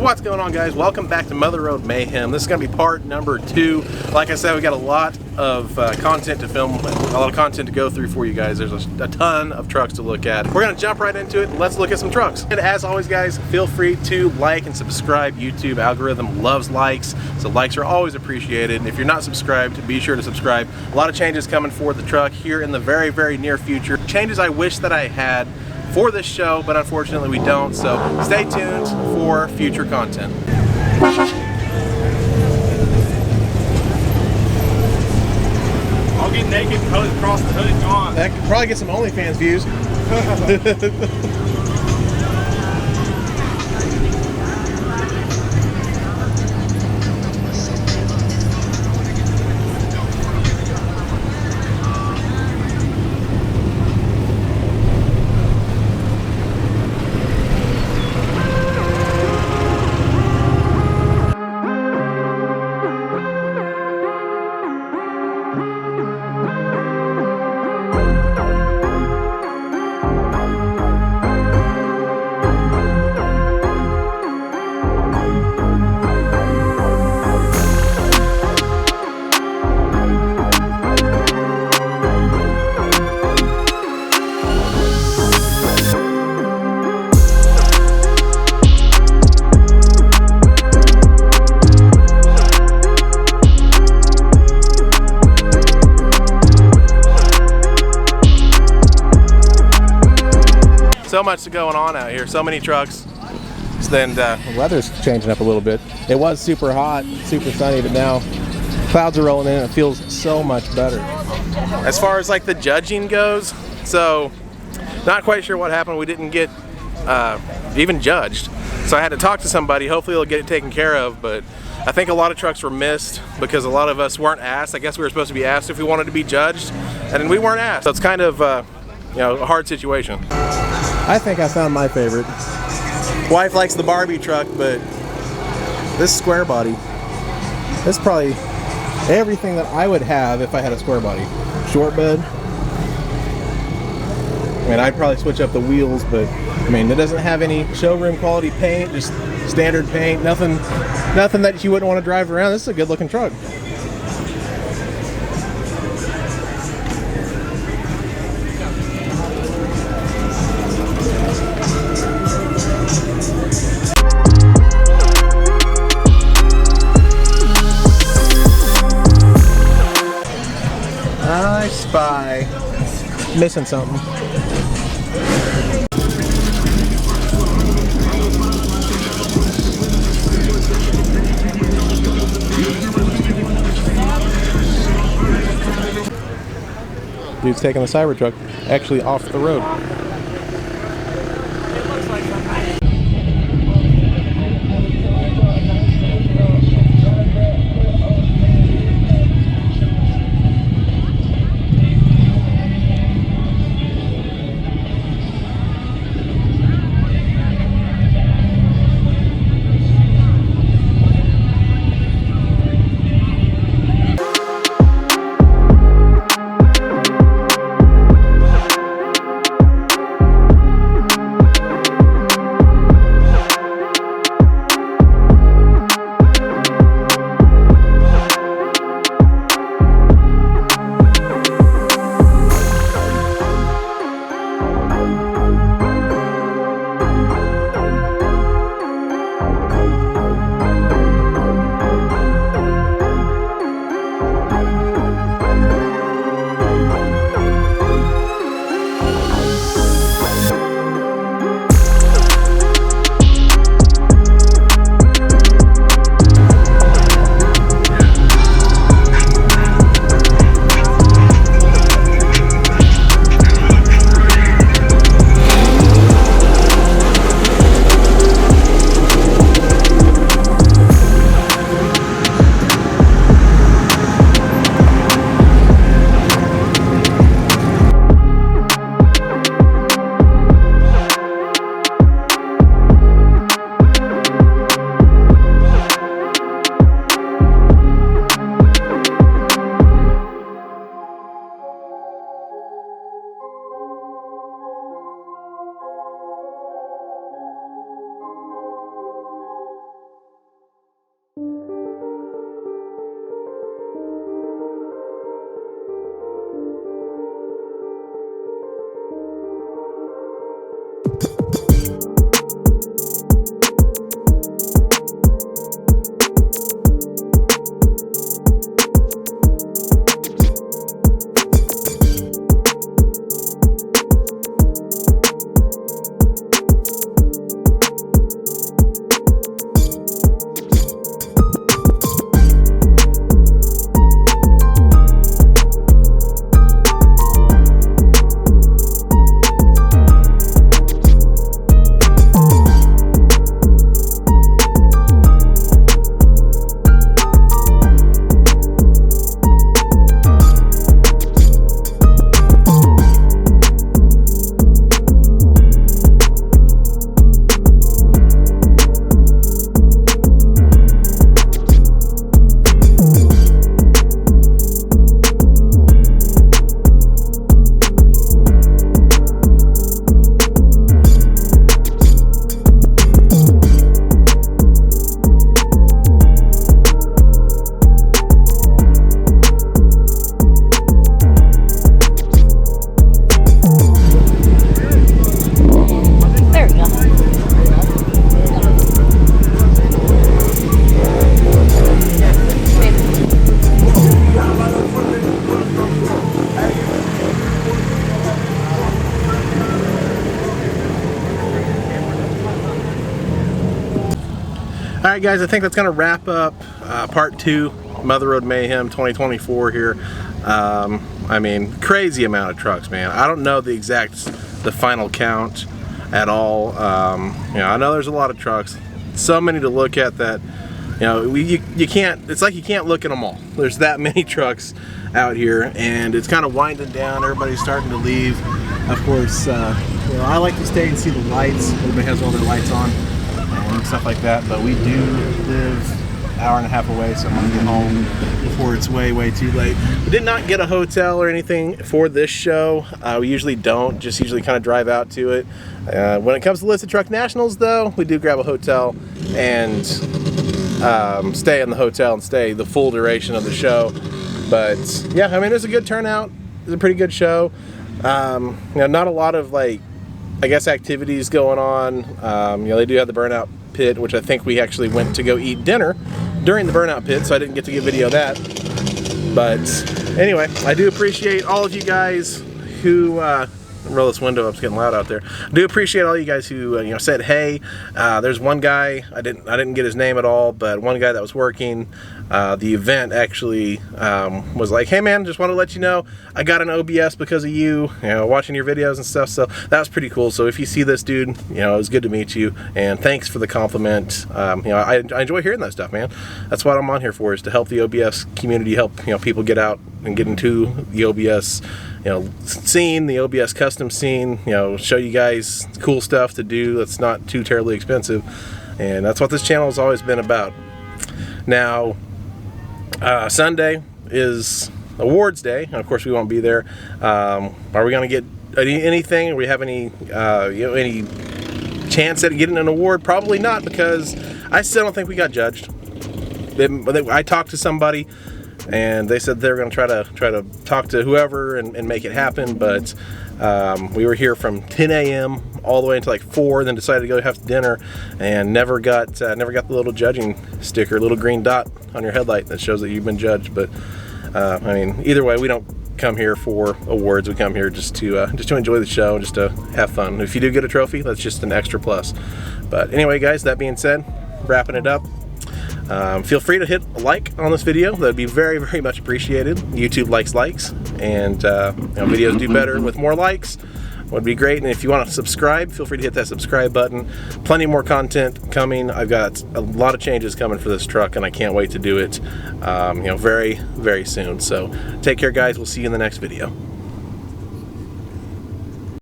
What's going on, guys? Welcome back to Mother Road Mayhem. This is going to be part number 2. Like I said, we got a lot of content to film, a lot of content to go through for you guys. There's a ton of trucks to look at. We're going to jump right into it and let's look at some trucks. And as always, guys, feel free to like and subscribe. YouTube algorithm loves likes, so likes are always appreciated. And if you're not subscribed, be sure to subscribe. A lot of changes coming for the truck here in the very, very near future. Changes I wish that I had for this show, but unfortunately we don't, so stay tuned for future content. I'll get naked, cut it across the hood, gone. That could probably get some OnlyFans views. So much going on out here, so many trucks. Then the weather's changing up a little bit. It was super hot, super sunny, but now clouds are rolling in and it feels so much better. As far as like the judging goes, so not quite sure what happened. We didn't get even judged. So I had to talk to somebody. Hopefully they'll get it taken care of, but I think a lot of trucks were missed because a lot of us weren't asked. I guess we were supposed to be asked if we wanted to be judged, and we weren't asked. So it's kind of you know, a hard situation. I think I found my favorite. Wife likes the Barbie truck, but this square body, this is probably everything that I would have if I had a square body. Short bed. I mean, I'd probably switch up the wheels, but I mean, it doesn't have any showroom quality paint, just standard paint, nothing that you wouldn't want to drive around. This is a good looking truck. I spy missing something. Dude's taking the Cybertruck actually off the road. Alright guys, I think that's going to wrap up part 2, Mother Road Mayhem 2024 here. I mean, crazy amount of trucks, man. I don't know the final count at all. You know, I know there's a lot of trucks. So many to look at that, you know, you can't, it's like you can't look at them all. There's that many trucks out here, and it's kind of winding down. Everybody's starting to leave. Of course, you know, I like to stay and see the lights. Everybody has all their lights on and stuff like that, but we do live an hour and a half away, so I'm gonna get home before it's way too late. We did not get a hotel or anything for this show. We usually don't, just usually kind of drive out to it. When it comes to Listed Truck Nationals though, we do grab a hotel and stay in the hotel and stay the full duration of the show. But yeah, I mean, it was a good turnout. It was a pretty good show. You know, not a lot of, like, I guess, activities going on. You know, they do have the burnout pit, which I think we actually went to go eat dinner during the burnout pit, so I didn't get to get video of that. But anyway, I do appreciate all of you guys who roll this window up, it's getting loud out there. I do appreciate all you guys who you know, said hey. There's one guy, I didn't get his name at all, but one guy that was working the event actually was like, hey man, just want to let you know I got an OBS because of you know, watching your videos and stuff. So that was pretty cool. So if you see this dude, you know, it was good to meet you, and thanks for the compliment. You know, I enjoy hearing that stuff, man. That's what I'm on here for, is to help the OBS community, help, you know, people get out and get into the OBS, you know, scene, the OBS custom scene, you know, show you guys cool stuff to do that's not too terribly expensive. And that's what this channel has always been about. Now, Sunday is awards day, and of course we won't be there. Are we going to get anything? Do we have any, you know, any chance at getting an award? Probably not, because I still don't think we got judged. I talked to somebody, and they said they were going to try to talk to whoever and make it happen, but we were here from 10 a.m. all the way until like 4, and then decided to go have dinner, and never got the little judging sticker, little green dot on your headlight that shows that you've been judged. But I mean, either way, we don't come here for awards. We come here just to enjoy the show, just to have fun. If you do get a trophy, that's just an extra plus. But anyway, guys, that being said, wrapping it up. Feel free to hit a like on this video. That would be very much appreciated. YouTube likes, and you know, videos do better with more likes. Would be great. And if you want to subscribe, feel free to hit that subscribe button. Plenty more content coming. I've got a lot of changes coming for this truck, and I can't wait to do it, you know, very soon. So take care, guys. We'll see you in the next video.